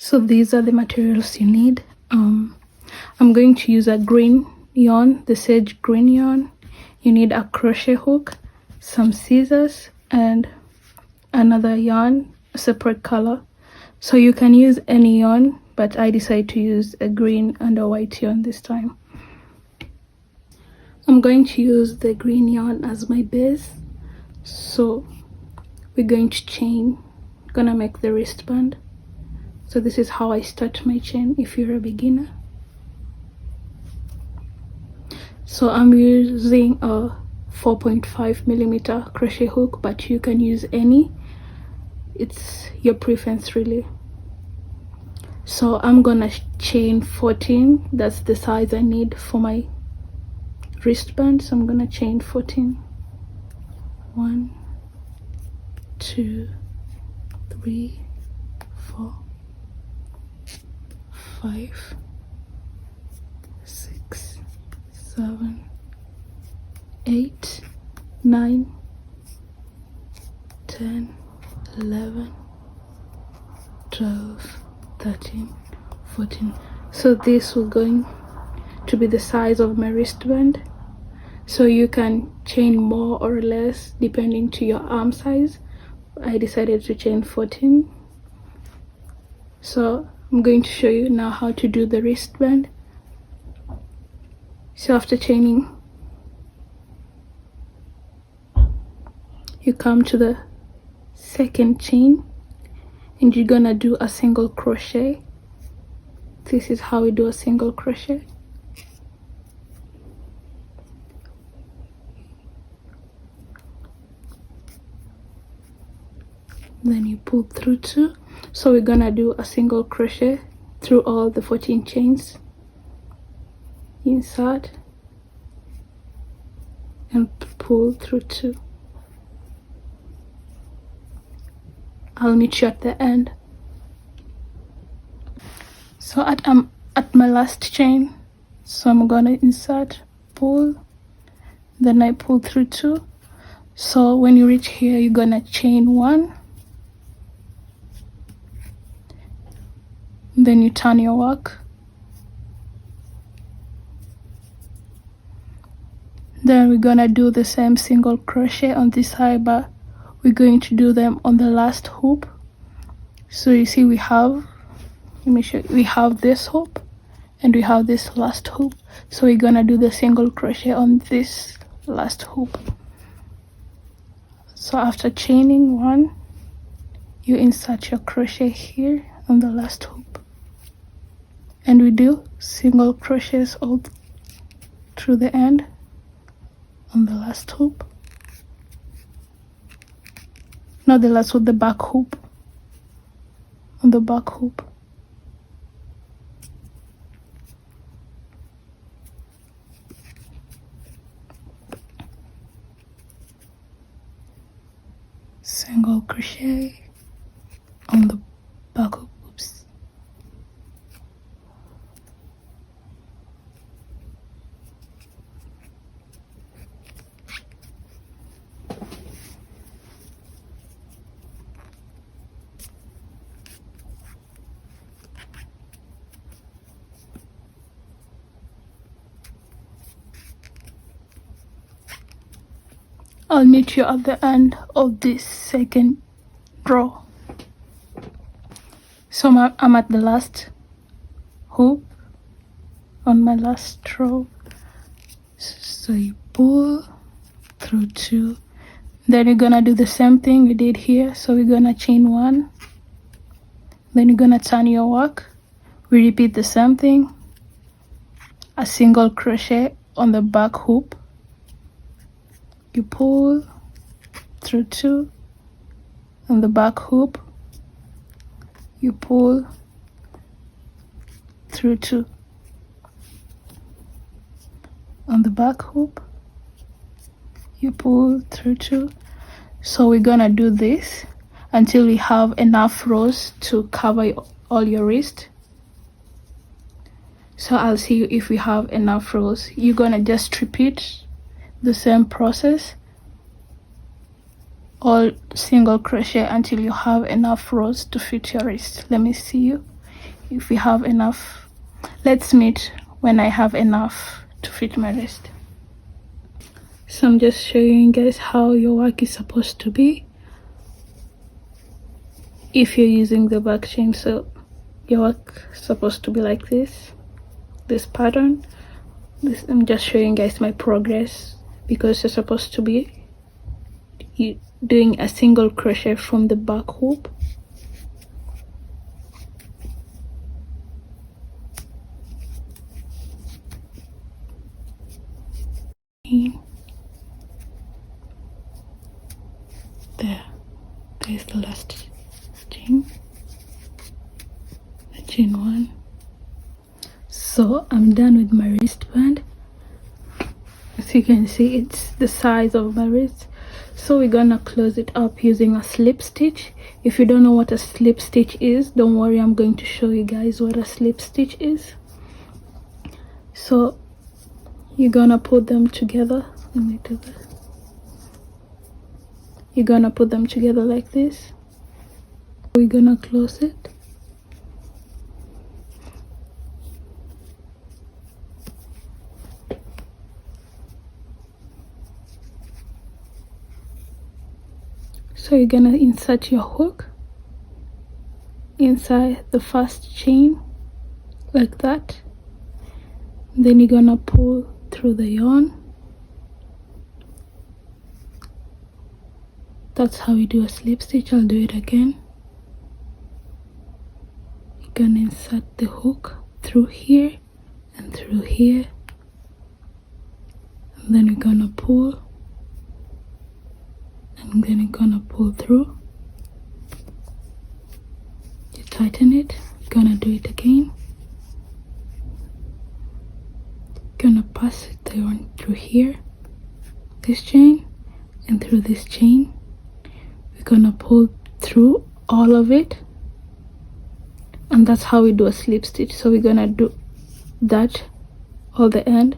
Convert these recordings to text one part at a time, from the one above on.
So these are the materials you need. I'm going to use a green yarn, the sage green yarn. You need a crochet hook, some scissors, and another yarn, a separate color. So you can use any yarn, but I decided to use a green and a white yarn this time. I'm going to use the green yarn as my base. So we're going to chain, gonna make the wristband. So this is how I start my chain if you're a beginner. So I'm using a 4.5 millimeter crochet hook, but you can use any, it's your preference really. So I'm gonna chain 14, that's the size I need for my wristband. So I'm gonna chain 14. 1, 2, 3, 4, 5, 6, 7, 8, 9, 10, 11, 12, 13, 14. So this will going to be the size of my wristband. So you can chain more or less depending to your arm size. I decided to chain 14. So I'm going to show you now how to do the wristband. So after chaining, you come to the second chain and you're gonna do a single crochet. This is how we do a single crochet. Then you pull through 2. So we're gonna do a single crochet through all the 14 chains. Insert and pull through 2. I'll meet you at the end. So I'm at my last chain, so I'm gonna insert, pull, then I pull through 2. So when you reach here, you're gonna chain 1, then you turn your work, then we're gonna do the same single crochet on this side, but we're going to do them on the last hoop. So you see we have, let me show you, we have this hoop and we have this last hoop. So we're gonna do the single crochet on this last hoop. So after chaining 1, you insert your crochet here on the last hoop, and we do single crochets all through the end on the last hoop. Not the last hoop, the back hoop. On the back hoop. Single crochet on the back hoop. Oops. I'll meet you at the end of this second row. So I'm at the last hoop on my last row. So you pull through 2, then you're gonna do the same thing we did here. So we're gonna chain 1, then you're gonna turn your work. We repeat the same thing, a single crochet on the back hoop. You pull through 2 on the back hoop, you pull through 2 on the back hoop, you pull through 2. So we're gonna do this until we have enough rows to cover all your wrist. So I'll see you if we have enough rows. You're gonna just repeat the same process, all single crochet until you have enough rows to fit your wrist. Let me see you if we have enough. Let's meet when I have enough to fit my wrist. So I'm just showing you guys how your work is supposed to be if you're using the back chain. So your work is supposed to be like this pattern. I'm just showing you guys my progress, because you're supposed to be doing a single crochet from the back hoop. There's the last chain, the chain one. So I'm done with my wristband. As you can see, it's the size of my wrist. So we're gonna close it up using a slip stitch. If you don't know what a slip stitch is, don't worry, I'm going to show you guys what a slip stitch is. So you're gonna put them together. Let me do this. You're gonna put them together like this. We're gonna close it. So you're gonna insert your hook inside the first chain like that. Then you're gonna pull through the yarn. That's how you do a slip stitch. I'll do it again. You're gonna insert the hook through here and through here, and then you're gonna pull, and then you're gonna pull through. You tighten it. You're gonna do it again. You're gonna pass it the yarn through here, this chain, and through this chain. We're gonna pull through all of it, and that's how we do a slip stitch. So we're gonna do that all the end,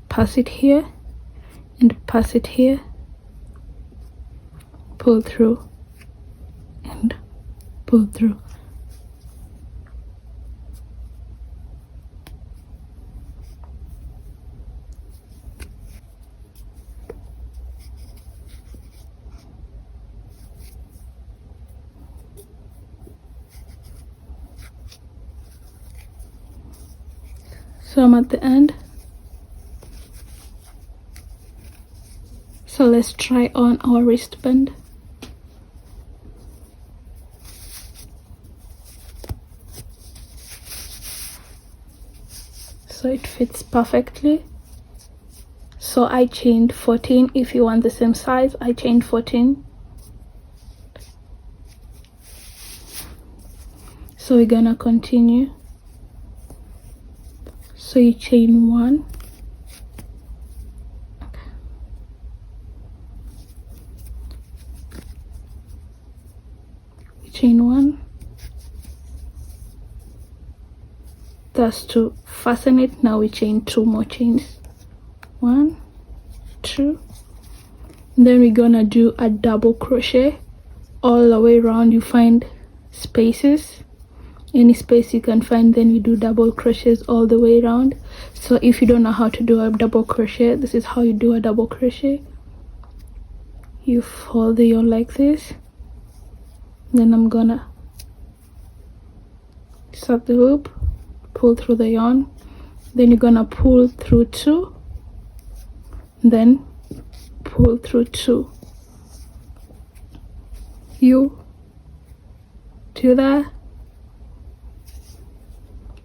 pass it here and pass it here, pull through and pull through. So I'm at the end. So let's try on our wristband. So it fits perfectly. So I chained 14. If you want the same size, I chained 14. So we're gonna continue. So you chain 1, you chain 1. That's to fasten it. Now we chain 2 more chains, 1, 2. And then we're gonna do a double crochet all the way around. You find spaces, any space you can find, then you do double crochets all the way around. So if you don't know how to do a double crochet, this is how you do a double crochet. You fold the yarn like this. Then I'm gonna start the loop, pull through the yarn, then you're gonna pull through 2, then pull through 2. You do that,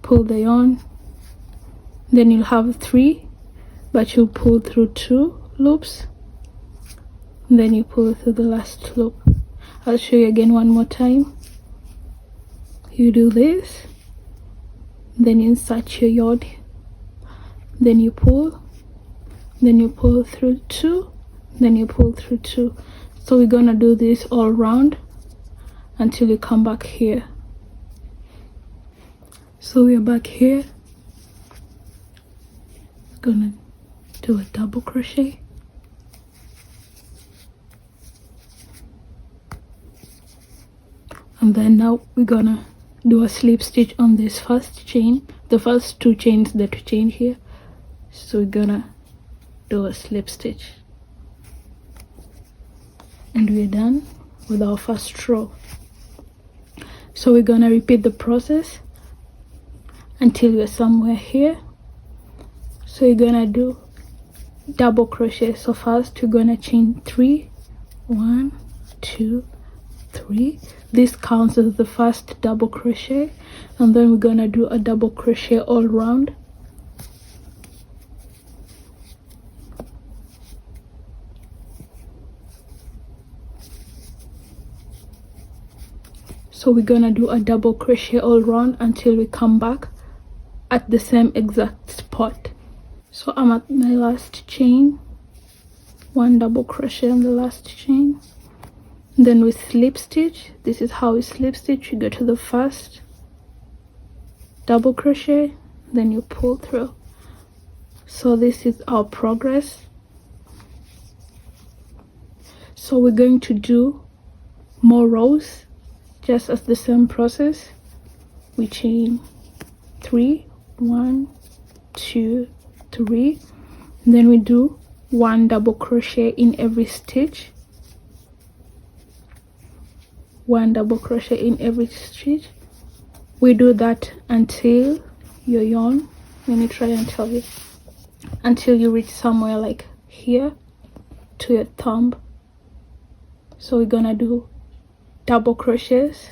pull the yarn, then you'll have 3, but you'll pull through 2 loops, then you pull through the last loop. I'll show you again one more time. You do this, then you insert your yarn, then you pull through 2, then you pull through 2. So we're gonna do this all round until you come back here. So we're back here. Gonna do a double crochet, and then now we're gonna do a slip stitch on this first chain, the first two chains that we chained here. So we're gonna do a slip stitch, and we're done with our first row. So we're gonna repeat the process until we're somewhere here. So you're gonna do double crochet. So first you're gonna chain 3, 1, 2, 3. This counts as the first double crochet, and then we're gonna do a double crochet all around. So we're gonna do a double crochet all around until we come back at the same exact spot. So I'm at my last chain, 1 double crochet on the last chain, then we slip stitch. This is how we slip stitch. You go to the first double crochet, then you pull through. So this is our progress. So we're going to do more rows just as the same process. We chain 3, 1, 2, 3, then we do 1 double crochet in every stitch, 1 double crochet in every stitch. We do that until your yarn, let me try and tell you, until you reach somewhere like here to your thumb. So we're gonna do double crochets.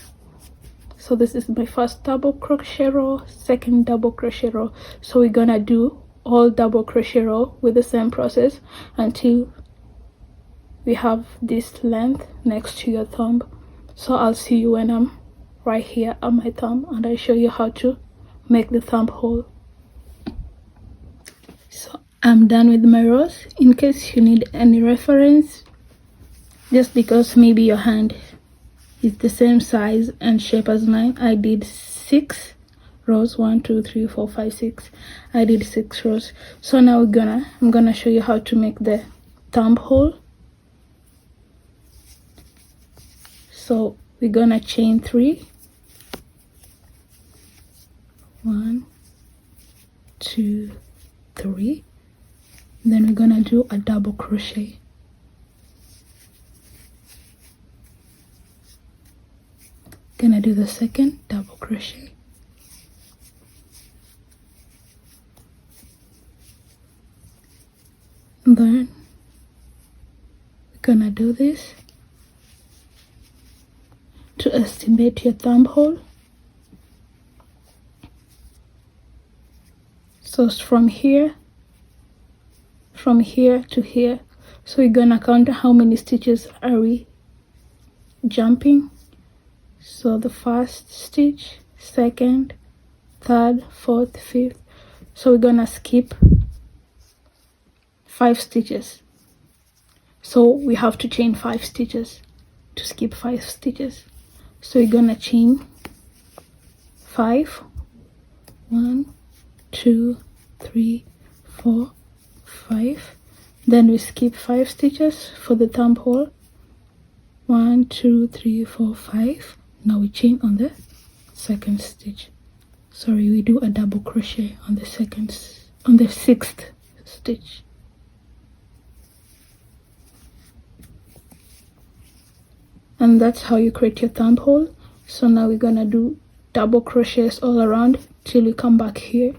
So this is my first double crochet row, second double crochet row. So we're gonna do all double crochet row with the same process until we have this length next to your thumb. So I'll see you when I'm right here at my thumb, and I show you how to make the thumb hole. So I'm done with my rows. In case you need any reference, just because maybe your hand is the same size and shape as mine, I did 6 rows. 1, 2, 3, 4, 5, 6. I did 6 rows. So now I'm gonna show you how to make the thumb hole. So we're gonna chain 3, 1, 2, 3. Then we're gonna do a double crochet. Gonna do the second double crochet, and then we're gonna do this to estimate your thumb hole. So it's from here to here. So we're gonna count how many stitches are we jumping. So the first stitch, second, third, fourth, fifth. So we're gonna skip 5 stitches. So we have to chain 5 stitches to skip 5 stitches. So we're gonna chain 5, 1, 2, 3, 4, 5. Then we skip 5 stitches for the thumb hole. 1, 2, 3, 4, 5. Now we chain on the second stitch. Sorry, we do a double crochet on the 6th stitch. And that's how you create your thumb hole. So now we're gonna do double crochets all around till we come back here.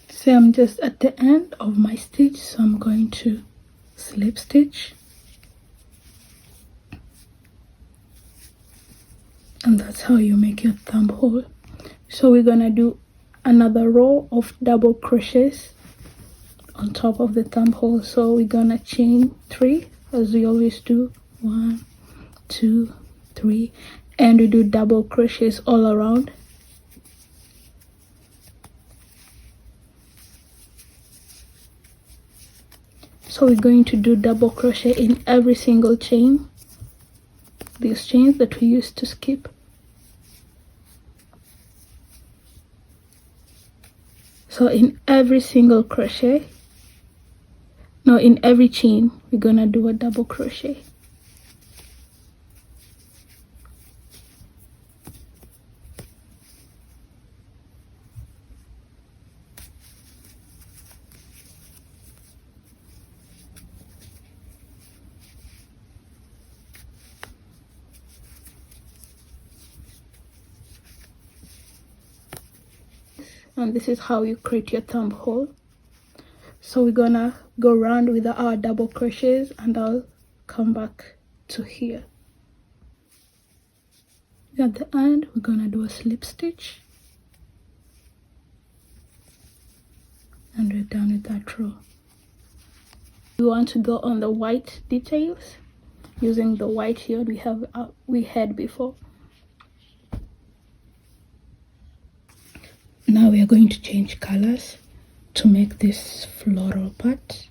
So I'm just at the end of my stitch, so I'm going to slip stitch. And that's how you make your thumb hole. So we're gonna do another row of double crochets on top of the thumb hole. So we're gonna chain 3 as we always do. 1, 2, 3, and we do double crochets all around. So we're going to do double crochet in every single chain, these chains that we used to skip. So in every single crochet, no, in every chain, we're gonna do a double crochet. and this is how you create your thumb hole. So we're gonna go around with our double crochets, and I'll come back to here. At the end, we're gonna do a slip stitch, and we're done with that row. We want to go on the white details using the white yarn we had before. Now we are going to change colors to make this floral part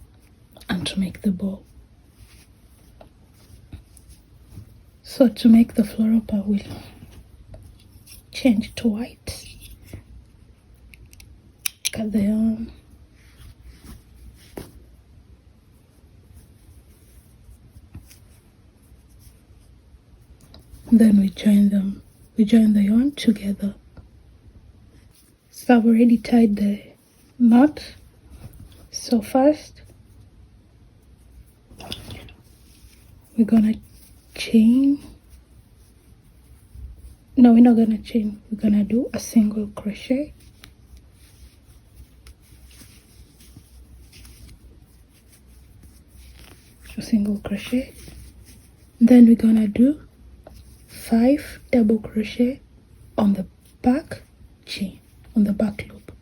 and to make the bow. So to make the floral part, we'll change to white. Cut the yarn. Then we join them. We join the yarn together. So I've already tied the knot. So first, we're gonna chain. No, we're not gonna chain. We're gonna do a single crochet. A single crochet. Then we're gonna do 5 double crochet on the back chain, on the back loop.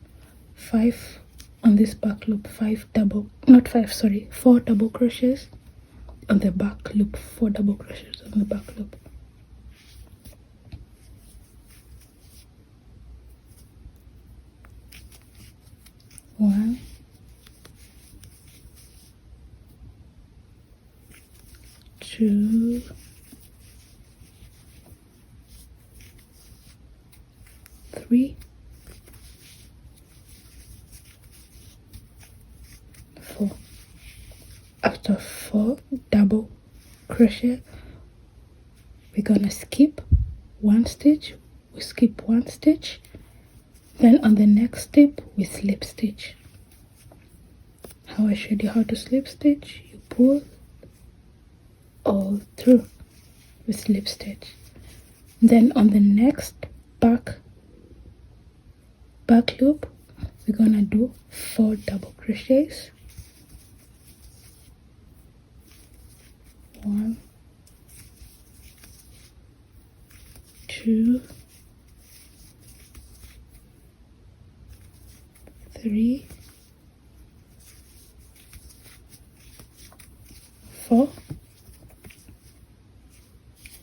5 on this back loop, 4 double crochets on the back loop, 4 double crochets on the back loop. One, two, three, 4. After 4 double crochet, we're gonna skip 1 stitch. We skip 1 stitch, then on the next step we slip stitch. How I showed you how to slip stitch, you pull all through with slip stitch. Then on the next back loop, we're gonna do 4 double crochets. 1, 2, 3, 4.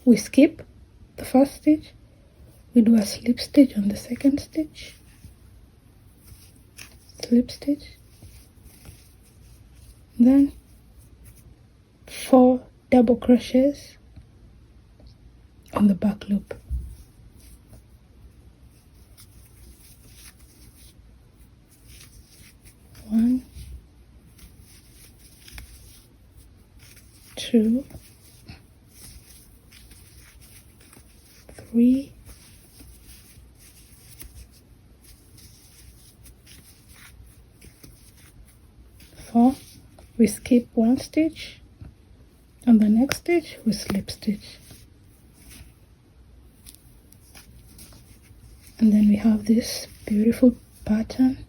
We skip the first stitch, we do a slip stitch on the second stitch, slip stitch, then 4 double crochets on the back loop. One, 2, 3, 4. We skip 1 stitch. On the next stitch, we slip stitch. And then we have this beautiful pattern.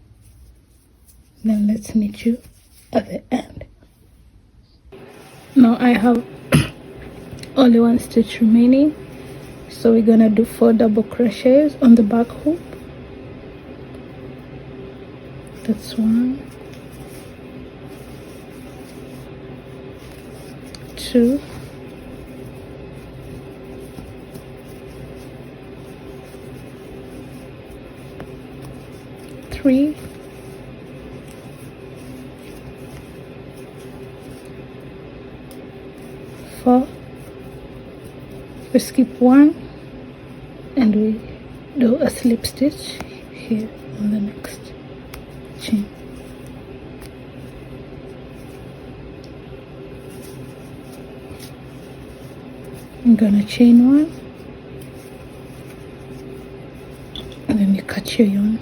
Then let's meet you at the end. Now I have only 1 stitch remaining, so we're gonna do 4 double crochets on the back hoop. That's 1, 2, 3, 4. We skip 1 and we do a slip stitch here on the next chain. I'm gonna chain 1 and then you cut your yarn.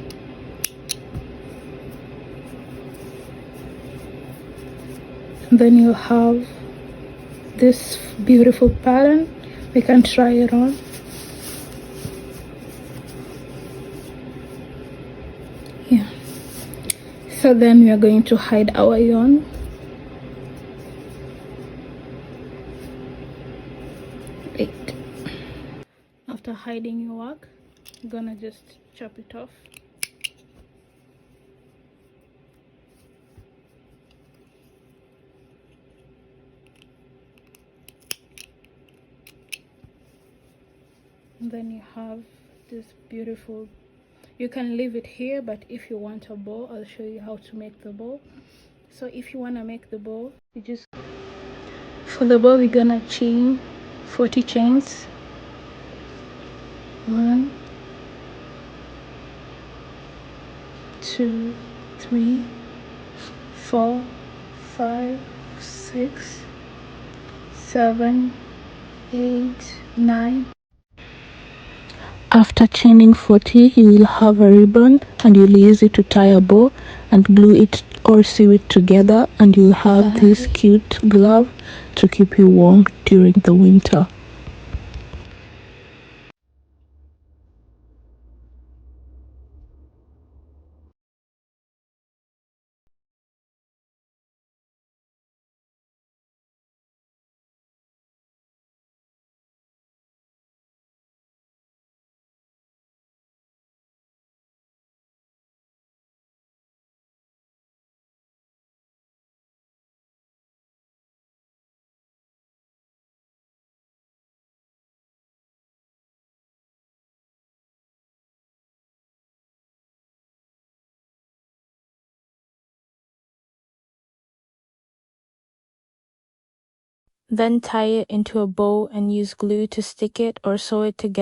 And then you'll have this beautiful pattern. We can try it on. So then we are going to hide our yarn. Wait. After hiding your work, I'm gonna just chop it off. And then you have this beautiful, you can leave it here, but if you want a bow, I'll show you how to make the bow. So if you want to make the bow, you just, for the bow we're gonna chain 40 chains. 1, 2, 3, 4, 5, 6, 7, 8, 9. After chaining 40, you will have a ribbon and you'll use it to tie a bow and glue it or sew it together, and you'll have this cute glove to keep you warm during the winter. Then tie it into a bow and use glue to stick it or sew it together.